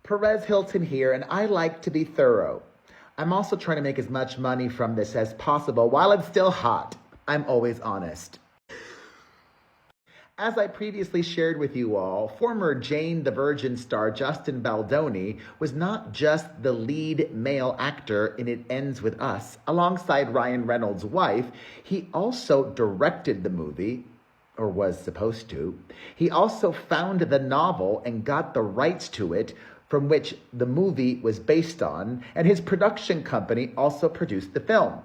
Perez Hilton here, and I like to be thorough. I'm also trying to make as much money from this as possible while it's still hot. I'm always honest. As I previously shared with you all, former Jane the Virgin star Justin Baldoni was not just the lead male actor in It Ends With Us. Alongside Ryan Reynolds' wife, he also directed the movie, or was supposed to. He also found the novel and got the rights to it, from which the movie was based on, and his production company also produced the film.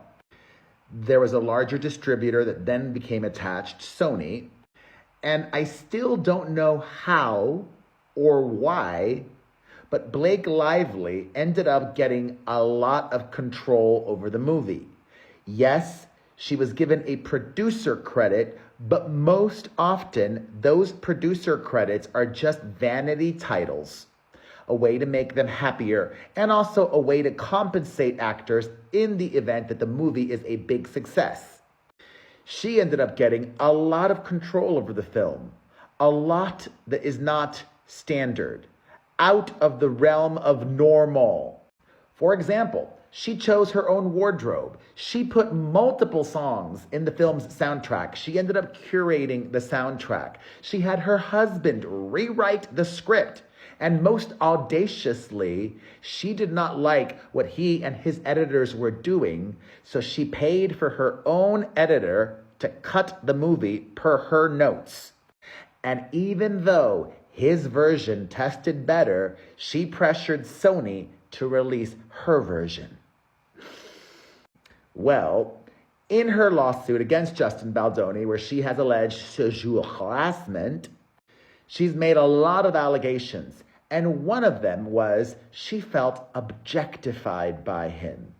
There was a larger distributor that then became attached, Sony, and I still don't know how or why, but Blake Lively ended up getting a lot of control over the movie. Yes, she was given a producer credit, but most often those producer credits are just vanity titles, a way to make them happier, and also a way to compensate actors in the event that the movie is a big success. She ended up getting a lot of control over the film, a lot that is not standard, out of the realm of normal. For example, she chose her own wardrobe. She put multiple songs in the film's soundtrack. She ended up curating the soundtrack. She had her husband rewrite the script. And most audaciously, she did not like what he and his editors were doing, so she paid for her own editor to cut the movie per her notes. And even though his version tested better, she pressured Sony to release her version. Well, in her lawsuit against Justin Baldoni, where she has alleged sexual harassment, she's made a lot of allegations. And one of them was she felt objectified by him.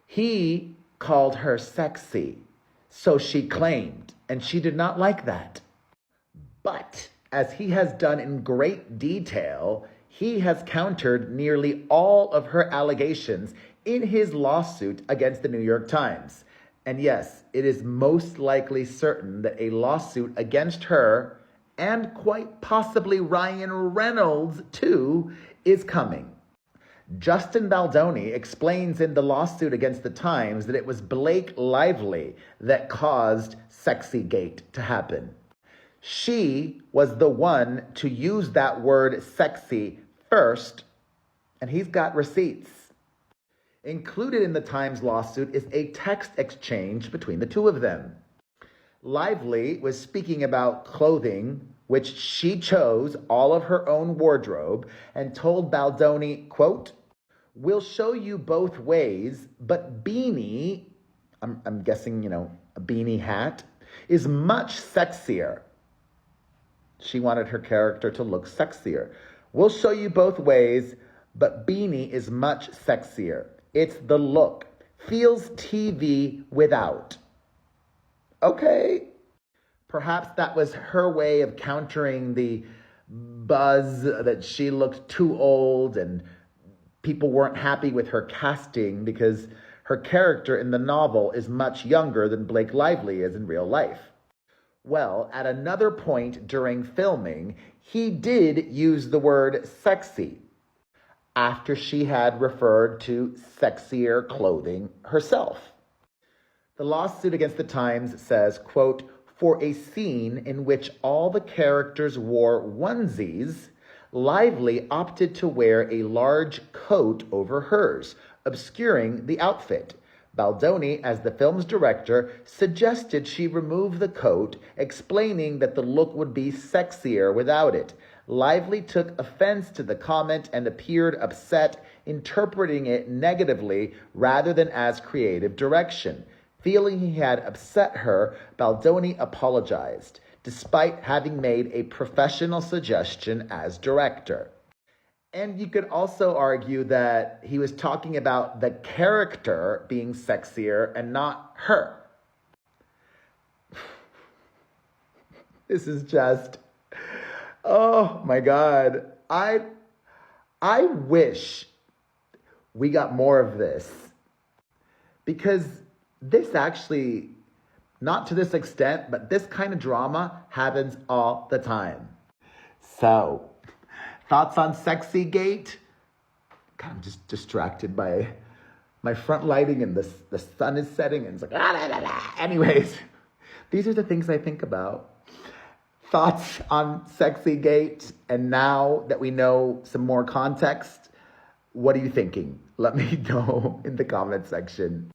He called her sexy, so she claimed, and she did not like that. But as he has done in great detail, he has countered nearly all of her allegations in his lawsuit against the New York Times. And yes, it is most likely certain that a lawsuit against her, and quite possibly Ryan Reynolds too, is coming. Justin Baldoni explains in the lawsuit against the Times that it was Blake Lively that caused Sexygate to happen. She was the one to use that word sexy first, and he's got receipts. Included in the Times lawsuit is a text exchange between the two of them. Lively was speaking about clothing, which she chose all of her own wardrobe, and told Baldoni, quote, "We'll show you both ways, but beanie," I'm guessing, a beanie hat, "is much sexier." She wanted her character to look sexier. "We'll show you both ways, but beanie is much sexier. It's the look. Feels TV without." Okay. Perhaps that was her way of countering the buzz that she looked too old and people weren't happy with her casting because her character in the novel is much younger than Blake Lively is in real life. Well, at another point during filming, he did use the word sexy after she had referred to sexier clothing herself. The lawsuit against the Times says, quote, "For a scene in which all the characters wore onesies, Lively opted to wear a large coat over hers, obscuring the outfit. Baldoni, as the film's director, suggested she remove the coat, explaining that the look would be sexier without it. Lively took offense to the comment and appeared upset, interpreting it negatively rather than as creative direction. Feeling he had upset her, Baldoni apologized, despite having made a professional suggestion as director." And you could also argue that he was talking about the character being sexier and not her. This is just, oh my God. I wish we got more of this, because this actually, not to this extent, but this kind of drama happens all the time. So, thoughts on Sexygate? God, I'm just distracted by my front lighting and the sun is setting and it's like, ah, la, la, la. Anyways, these are the things I think about. Thoughts on Sexygate, and now that we know some more context, what are you thinking? Let me know in the comment section.